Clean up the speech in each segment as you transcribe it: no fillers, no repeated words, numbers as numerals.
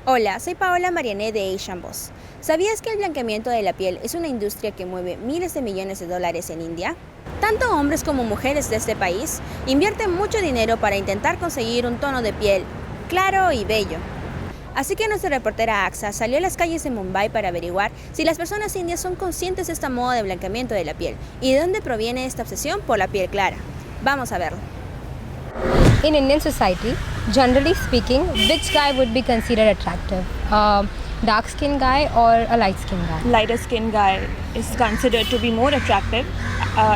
Hola, soy Paola Marianet de Asian Boss. ¿Sabías que el blanqueamiento de la piel es una industria que mueve miles de millones de dólares en India? Tanto hombres como mujeres de este país invierten mucho dinero para intentar conseguir un tono de piel claro y bello. Así que nuestra reportera Axa salió a las calles de Mumbai para averiguar si las personas indias son conscientes de esta moda de blanqueamiento de la piel y de dónde proviene esta obsesión por la piel clara. Vamos a verlo. In Indian society, generally speaking, which guy would be considered attractive? Dark skinned guy or a light skinned guy? Lighter skinned guy is considered to be more attractive.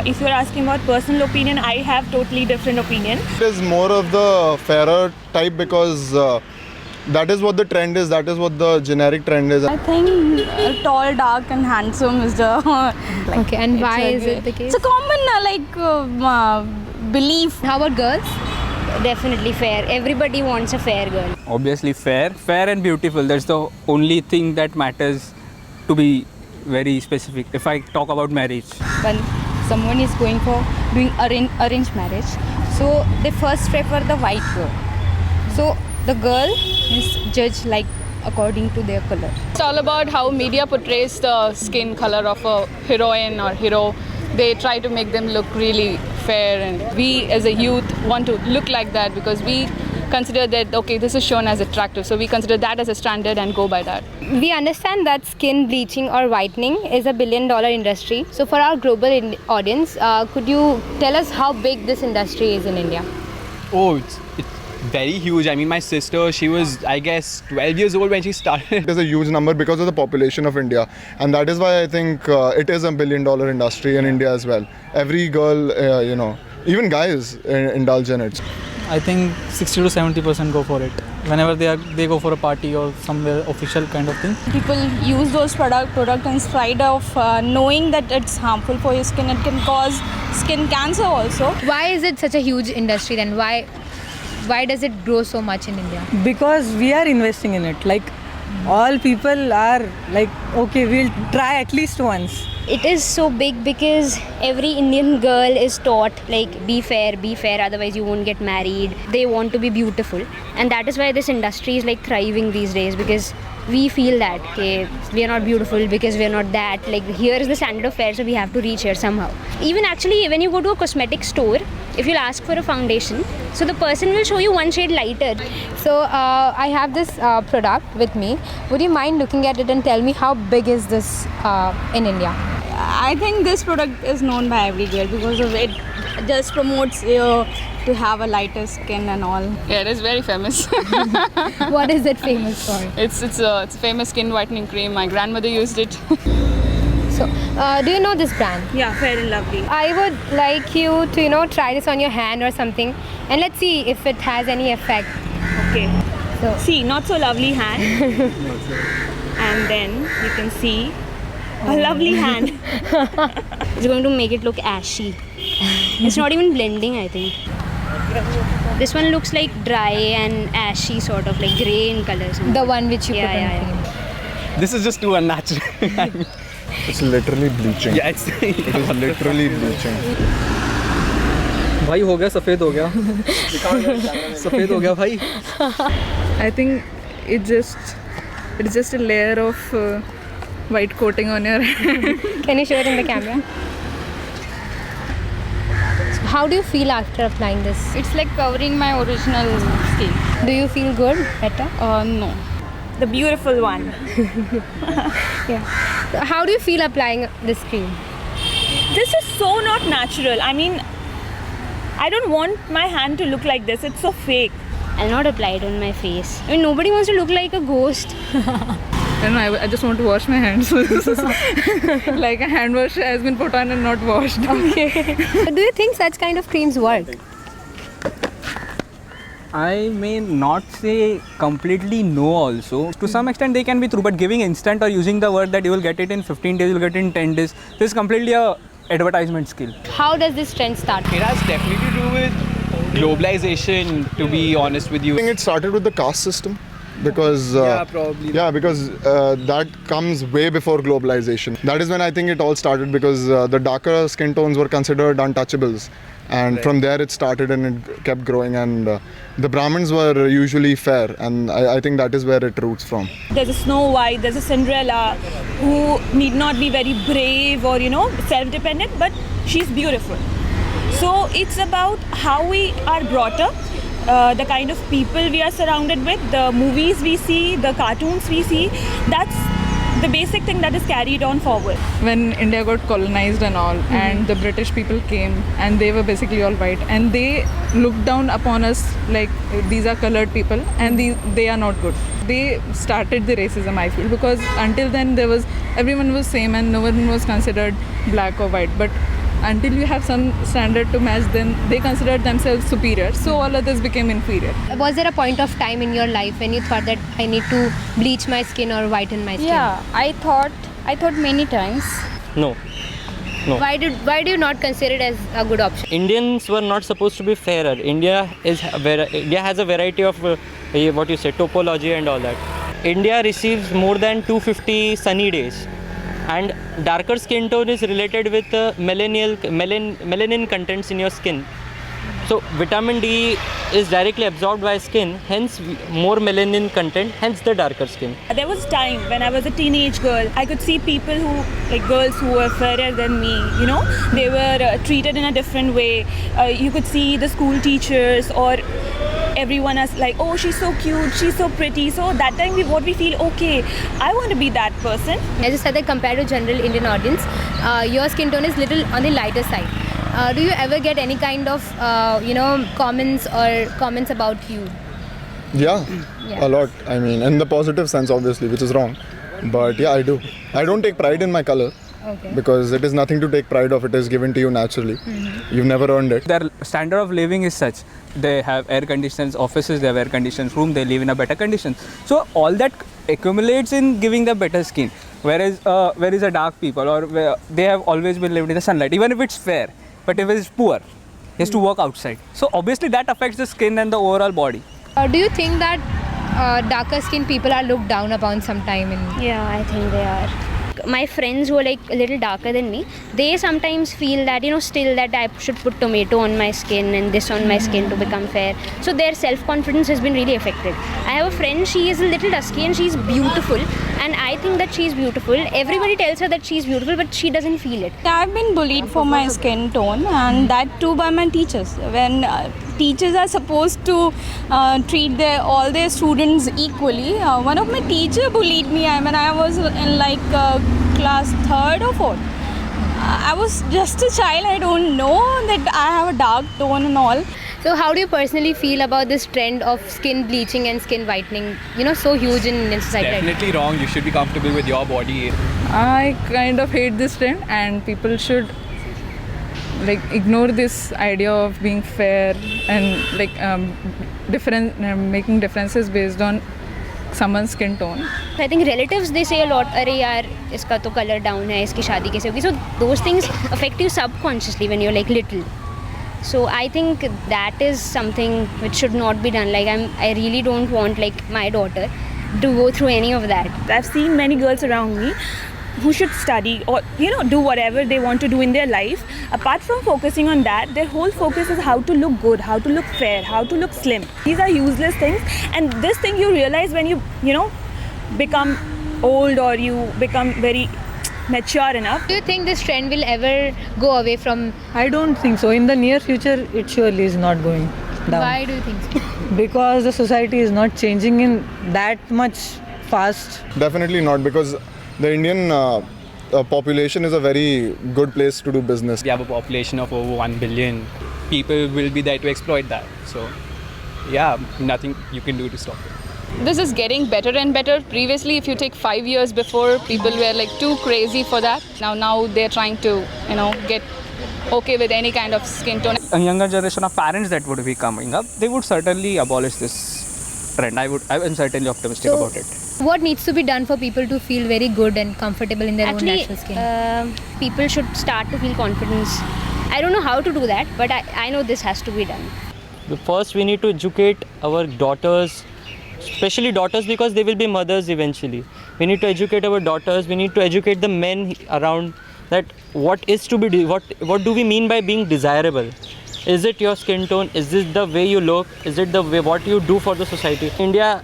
If you're asking about personal opinion, I have totally different opinion. It is more of the fairer type because that is what the trend is, that is what the generic trend is. I think tall, dark and handsome is the Okay, and why is it the case? It's a common belief. How about girls? Definitely fair. Everybody wants a fair girl. Obviously fair and beautiful. That's the only thing that matters, to be very specific. If I talk about marriage, when someone is going for doing arranged marriage, so they first prefer the white girl. So the girl is judged like according to their color. It's all about how media portrays the skin color of a heroine or hero. They try to make them look really fair, and we as a youth want to look like that because we consider that, okay, this is shown as attractive, so we consider that as a standard and go by that. We understand that skin bleaching or whitening is a billion-dollar industry. So for our global audience, could you tell us how big this industry is in India? Oh, it's very huge. I mean, my sister, she was, I guess, 12 years old when she started. It is a huge number because of the population of India, and that is why I think it is a billion-dollar industry in India as well. Every girl, even guys indulge in it. I think 60 to 70% go for it whenever they go for a party or somewhere official kind of thing. People use those product in spite of knowing that it's harmful for your skin. It can cause skin cancer also. Why is it such a huge industry then? Why does it grow so much in India? Because we are investing in it. Like all people are like, okay, we'll try at least once. It is so big because every Indian girl is taught like be fair, otherwise you won't get married. They want to be beautiful, and that is why this industry is like thriving these days, because we feel that okay, we are not beautiful because we are not that. Like here is the standard of fair, so we have to reach here somehow. Even actually when you go to a cosmetic store, if you'll ask for a foundation, so the person will show you one shade lighter. So I have this product with me. Would you mind looking at it and tell me how big is this in India? I think this product is known by every girl because of it just promotes you to have a lighter skin and all. Yeah, it is very famous. What is it famous for? It's a famous skin whitening cream. My grandmother used it. So, do you know this brand? Yeah, Fair and Lovely. I would like you to, try this on your hand or something, and let's see if it has any effect. Okay. So, see, not so lovely hand. And then you can see a lovely hand. It's going to make it look ashy. It's not even blending, I think. This one looks like dry and ashy, sort of like grey in color. the one which you put on yeah. This is just too unnatural. It's literally bleaching. Yeah, it's It is literally bleaching. भाई हो गया सफ़ेद हो गया सफ़ेद हो गया भाई. I think it's just a layer of white coating on your hand. Can you show it in the camera? So how do you feel after applying this? It's like covering my original skin. Do you feel good? Better? No. The beautiful one. Yeah. So how do you feel applying this cream? This is so not natural. I mean, I don't want my hand to look like this. It's so fake. I'll not apply it on my face. I mean, nobody wants to look like a ghost. I don't know, I just want to wash my hands. Like a hand wash has been put on and not washed. Okay. So do you think such kind of creams work? I may not say completely no also. To some extent they can be true, but giving instant or using the word that you will get it in 15 days, you will get it in 10 days, this is completely a advertisement skill. How does this trend start? It has definitely to do with globalization, to be honest with you. I think it started with the caste system. because probably. because that comes way before globalization. That is when I think it all started, because the darker skin tones were considered untouchables, and from there it started and it kept growing, and the Brahmins were usually fair, and I think that is where it roots from. There's a Snow White, there's a Cinderella who need not be very brave or self-dependent, but she's beautiful. So it's about how we are brought up, the kind of people we are surrounded with, the movies we see, the cartoons we see. That's the basic thing that is carried on forward. When India got colonized and all, and the British people came, and they were basically all white, and they looked down upon us like these are colored people, and they are not good. They started the racism, I feel, because until then everyone was same and no one was considered black or white. But until you have some standard to match, then they considered themselves superior, so all others became inferior. Was there a point of time in your life when you thought that I need to bleach my skin or whiten my skin? Yeah, I thought many times. No. Why do you not consider it as a good option? Indians were not supposed to be fairer. India has a variety of topology and all that. India receives more than 250 sunny days, and darker skin tone is related with melanin contents in your skin. So vitamin D is directly absorbed by skin, hence more melanin content, hence the darker skin. There was a time when I was a teenage girl, I could see people girls who were fairer than me, they were treated in a different way. You could see the school teachers or everyone as like, oh, she's so cute, she's so pretty. So that time we feel, okay, I want to be that person. As you said, that compared to general Indian audience, your skin tone is little on the lighter side. Do you ever get any kind of comments about you? Yeah, a lot. I mean, in the positive sense, obviously, which is wrong. But yeah, I do. I don't take pride in my color. Okay. Because it is nothing to take pride of. It is given to you naturally. You've never earned it. Their standard of living is such. They have air conditioned offices, they have air conditioned room, they live in a better condition. So all that accumulates in giving them better skin. Whereas where is a dark people, or where they have always been lived in the sunlight, even if it's fair. But if it's poor, he has to work outside. So obviously that affects the skin and the overall body. Do you think that darker skinned people are looked down upon sometime? Yeah, I think they are. My friends who are like a little darker than me, they sometimes feel that still that I should put tomato on my skin and this on my skin to become fair. So their self-confidence has been really affected. I have a friend, she is a little dusky and she's beautiful, and I think that she's beautiful. Everybody tells her that she's beautiful, but she doesn't feel it. I've been bullied for my skin tone, and that too by my teachers. When teachers are supposed to treat all their students equally, one of my teachers bullied me when I was in class 3rd or 4th. I was just a child, I don't know that I have a dark tone and all. So how do you personally feel about this trend of skin bleaching and skin whitening, so huge in Indian society? Definitely wrong. You should be comfortable with your body. I kind of hate this trend, and people should ignore this idea of being fair and making differences based on someone's skin tone. I think relatives, they say a lot, "Arey yaar, iska to color down hai, iski shaadi kaise hogi?" So those things affect you subconsciously when you're little. So I think that is something which should not be done. I really don't want my daughter to go through any of that. I've seen many girls around me who should study or do whatever they want to do in their life. Apart from focusing on that, their whole focus is how to look good, how to look fair, how to look slim. These are useless things, and this thing you realize when you become old or you become very mature enough. Do you think this trend will ever go away from? I don't think so. In the near future, it surely is not going down. Why do you think so? Because the society is not changing in that much fast. Definitely not, because the Indian population is a very good place to do business. We have a population of over 1 billion. People will be there to exploit that. So, yeah, nothing you can do to stop it. This is getting better and better. Previously, if you take 5 years before, people were too crazy for that. Now they're trying to, get okay with any kind of skin tone. A younger generation of parents that would be coming up, they would certainly abolish this trend. I am certainly optimistic about it. What needs to be done for people to feel very good and comfortable in their own natural skin? People should start to feel confidence. I don't know how to do that, but I know this has to be done. First, we need to educate our daughters especially daughters, because they will be mothers eventually. We need to educate our daughters. We need to educate the men around that what is to be what do we mean by being desirable? Is it your skin tone? Is this the way you look? Is it the way what you do for the society? India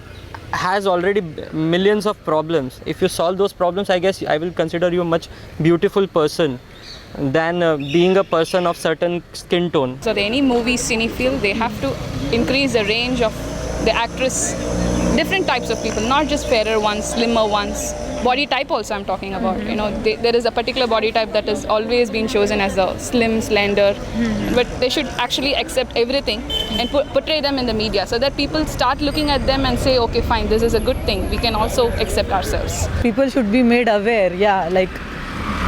has already millions of problems. If you solve those problems, I guess I will consider you a much beautiful person than being a person of certain skin tone. So any movie cinephile, they have to increase the range of the actress, different types of people, not just fairer ones, slimmer ones. Body type also I'm talking about. You know, there is a particular body type that has always been chosen as the slim, slender, but they should actually accept everything and portray them in the media so that people start looking at them and say, okay, fine, this is a good thing. We can also accept ourselves. People should be made aware, like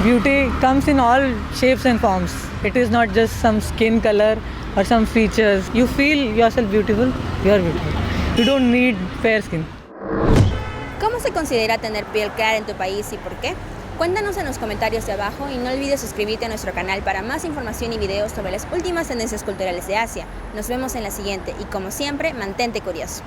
beauty comes in all shapes and forms. It is not just some skin color or some features. You feel yourself beautiful, you are beautiful. You don't need fair skin. ¿Cómo se considera tener piel clara en tu país y por qué? Cuéntanos en los comentarios de abajo y no olvides suscribirte a nuestro canal para más información y videos sobre las últimas tendencias culturales de Asia. Nos vemos en la siguiente y como siempre, mantente curioso.